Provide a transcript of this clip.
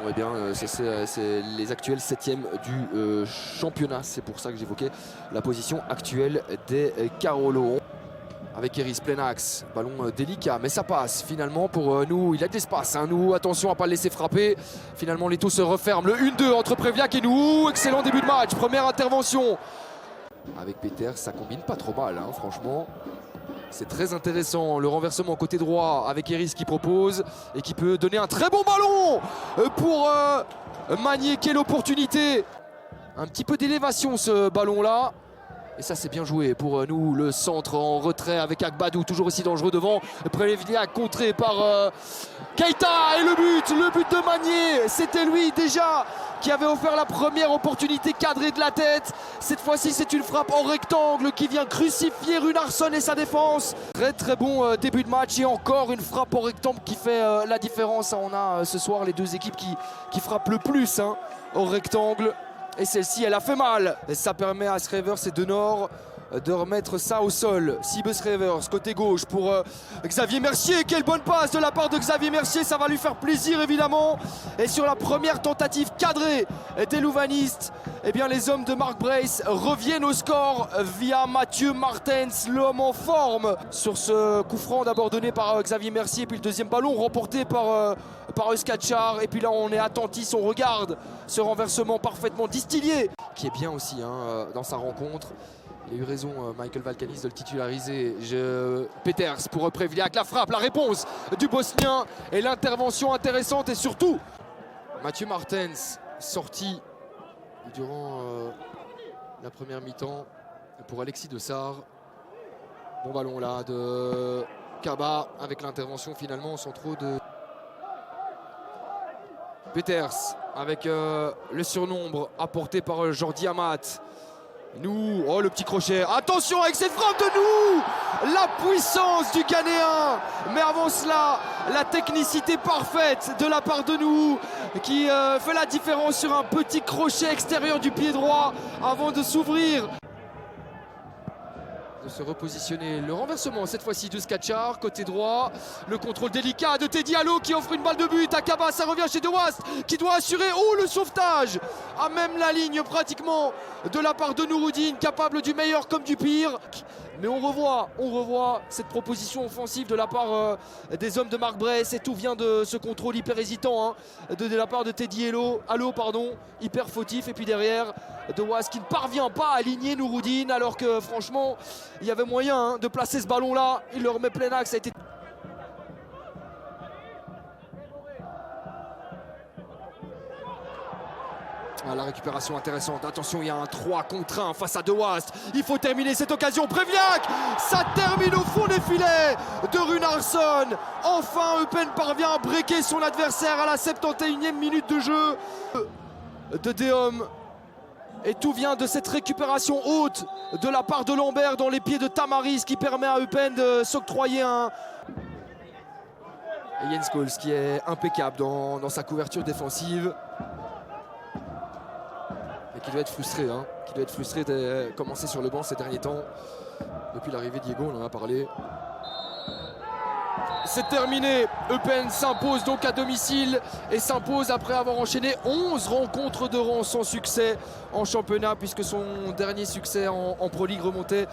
Eh bien, c'est les actuels 7e du championnat. C'est pour ça que j'évoquais la position actuelle des Carolo. Avec Eris plein axe, ballon délicat, mais ça passe finalement pour nous. Il y a de l'espace, hein, nous, attention à ne pas le laisser frapper. Finalement, les taux se referment. Le 1-2 entre Préviac et nous. Excellent début de match, première intervention. Avec Peters, ça combine pas trop mal, hein, franchement. C'est très intéressant, le renversement côté droit avec Eris qui propose et qui peut donner un très bon ballon pour manier. Quelle opportunité! Un petit peu d'élévation ce ballon-là. Et ça c'est bien joué pour nous, le centre en retrait avec Agbadou, toujours aussi dangereux devant. Préviac contré par Keita et le but de Magnier. C'était lui déjà qui avait offert la première opportunité cadrée de la tête. Cette fois-ci c'est une frappe en rectangle qui vient crucifier Runarsson et sa défense. Très très bon début de match et encore une frappe en rectangle qui fait la différence. On a ce soir les deux équipes qui frappent le plus, hein, au rectangle. Et celle-ci, elle a fait mal. Et ça permet à Schrevers et Denor de remettre ça au sol. Sibes Schrevers, côté gauche pour Xavier Mercier. Quelle bonne passe de la part de Xavier Mercier. Ça va lui faire plaisir, évidemment. Et sur la première tentative cadrée des Louvanistes, eh bien, les hommes de Mark Brace reviennent au score via Mathieu Martens, l'homme en forme. Sur ce coup franc d'abord donné par Xavier Mercier. Puis le deuxième ballon remporté par Euskachar. Et puis là, on est attentif, on regarde ce renversement parfaitement distillé, qui est bien aussi, hein, dans sa rencontre. Il a eu raison, Michael Valkanis, de le titulariser. Peters pour Préviac, la frappe, la réponse du Bosnien et l'intervention intéressante. Et surtout, Mathieu Martens sorti durant la première mi-temps pour Alexis Dessart. Bon ballon là de Kaba avec l'intervention finalement sans trop de... Peters avec le surnombre apporté par Jordi Amat. Nous, oh le petit crochet, attention avec cette frappe de nous, la puissance du Ghanéen. Mais avant cela, la technicité parfaite de la part de nous qui fait la différence sur un petit crochet extérieur du pied droit avant de s'ouvrir. De se repositionner, le renversement cette fois-ci de Skachar, côté droit, le contrôle délicat de Teddy Allo qui offre une balle de but à Kaba, ça revient chez De Wast qui doit assurer, oh le sauvetage à même la ligne pratiquement de la part de Nouroudine, capable du meilleur comme du pire. Mais on revoit cette proposition offensive de la part des hommes de Mark Brace et tout vient de ce contrôle hyper hésitant, hein, de la part de Teddy Allo, hyper fautif. Et puis derrière, De Wast qui ne parvient pas à aligner Nouroudine alors que franchement, il y avait moyen, hein, de placer ce ballon-là. Il le remet plein axe, ça a été... Ah, la récupération intéressante, attention, il y a un 3 contre 1 face à De Wast. Il faut terminer cette occasion, Préviac, ça termine au fond des filets de Runarsson. Enfin, Eupen parvient à breaker son adversaire à la 71e minute de jeu de Dehomme. Et tout vient de cette récupération haute de la part de Lambert dans les pieds de Tamaris qui permet à Eupen de s'octroyer un... Et Jens Scholes qui est impeccable dans sa couverture défensive. Et qui doit être frustré, hein, de commencer sur le banc ces derniers temps. Depuis l'arrivée de Diego, on en a parlé. C'est terminé, Eupen s'impose donc à domicile et s'impose après avoir enchaîné 11 rencontres de rang sans succès en championnat puisque son dernier succès en Pro League remontait